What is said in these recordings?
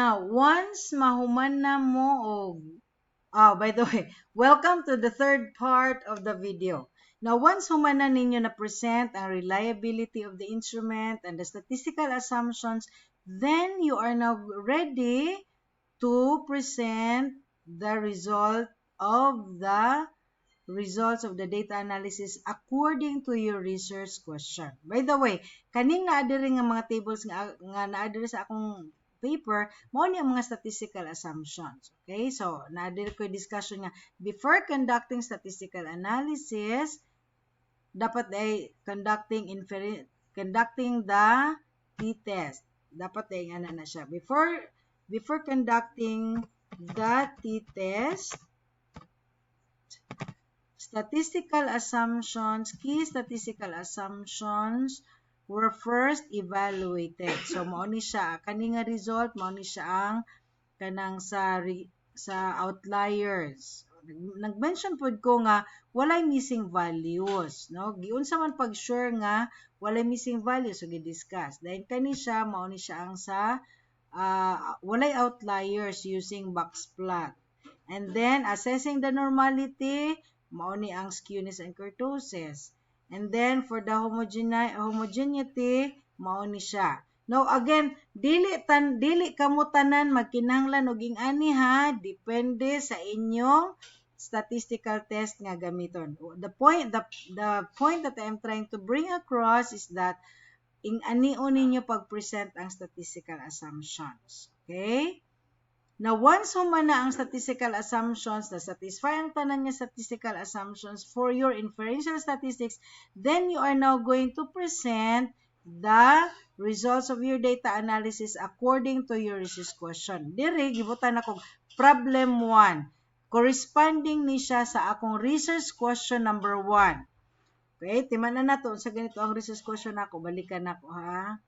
Now, once mahuman na mo by the way, welcome to the third part of the video. Now, once human na ninyo na present ang reliability of the instrument and the statistical assumptions, then you are now ready to present the results of the data analysis according to your research question. By the way, kaning naadiri nga mga tables nga naadiri sa akong paper, mao ni ang mga statistical assumptions. Okay? So, naadiri ko discussion nga before conducting statistical analysis, dapat ay conducting the t-test. Dapat ay ana na siya. Before conducting the t-test, key statistical assumptions were first evaluated. So, mao ni siya, kani nga result, mao ni siya ang kanang sa outliers. Nag-mention pod ko nga walay missing values, no? Giunsa man pag sure nga walay missing values, so gi-discuss. Dahil kani siya, mao ni siya ang sa walay outliers using box plot. And then assessing the normality, mao ni ang skewness and kurtosis. And then for the homogeneity, mao ni siya. Now again, dili kamo tanan magkinahanglan og ing-ani ha, depende sa inyong statistical test nga gamiton. The point that I am trying to bring across is that ing-anion ninyo pag-present ang statistical assumptions. Okay? Now, once human na ang statistical assumptions, na-satisfy ang tanan nga statistical assumptions for your inferential statistics, then you are now going to present the results of your data analysis according to your research question. Dire, gibutan ako problem 1. Corresponding ni siya sa akong research question number 1. Okay, timanan na to. Sa ganito ang research question ako. Balikan ako, ha?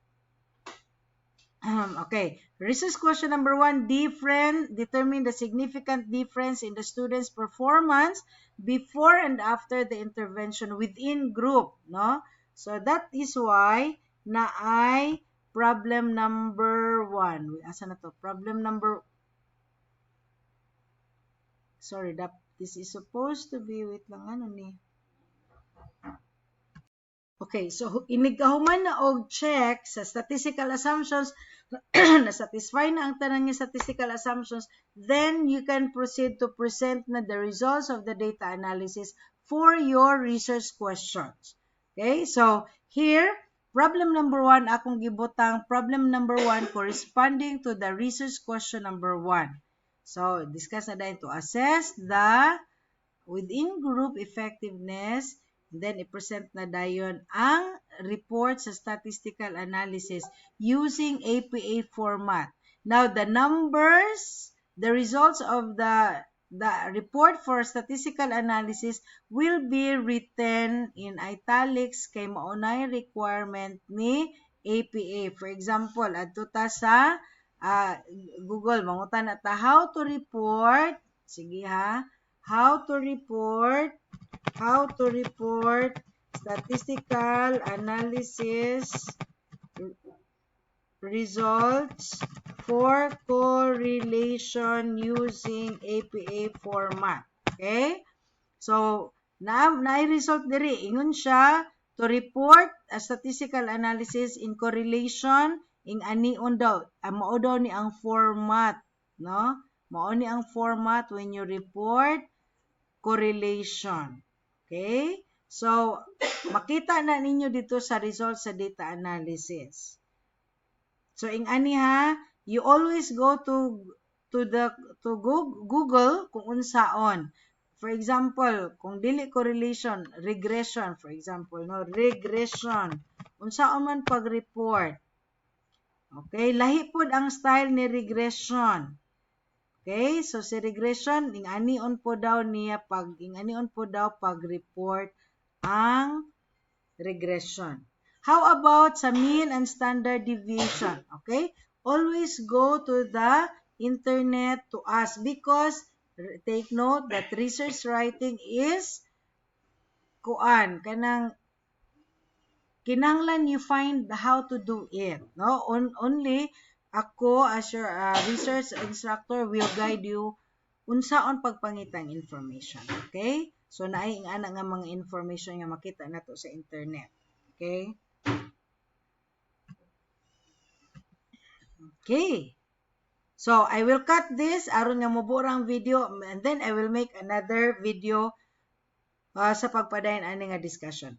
Okay, research question number 1, determine the significant difference in the student's performance before and after the intervention within group, no? So that is why na ay problem number 1. Asa na to? Sorry, this is supposed to be, wait lang, ano ni? Okay, so inigahuman na og check sa statistical assumptions, na-satisfy na ang tanan nga statistical assumptions, then you can proceed to present na the results of the data analysis for your research questions. Okay, so here, problem number 1, akong gibutang problem number 1 corresponding to the research question number 1. So, discuss na dahil to assess the within group effectiveness. Then, i-present na dayon ang report sa statistical analysis using APA format. Now, the results of the report for statistical analysis will be written in italics kay maunay requirement ni APA. For example, adto ta sa Google, mangutan na ta how to report, sige ha, how to report statistical analysis results for correlation using APA format. Okay? So, na-result diri. Ingon siya to report a statistical analysis in correlation in anion daw. Mao daw ni ang format. No? Mao ni ang format when you report correlation. Okay? So, makita na ninyo dito sa results sa data analysis. So, ing-ani ha, you always go to Google kung unsaon. For example, kung dili correlation, regression, for example, no, regression. Unsaon man pag-report. Okay? Lahi pod ang style ni regression. Okay, so si regression, ing-anion po daw pag-report ang regression. How about sa mean and standard deviation? Okay, always go to the internet to ask because take note that research writing is kinahanglan you find how to do it, no? Only ako as your research instructor will guide you unsaon pagpangitang information. Okay? So naay ana nga mga information nga makita nato sa internet. Okay? Okay. So I will cut this aron nga moburang video and then I will make another video sa pagpadayon ani nga discussion.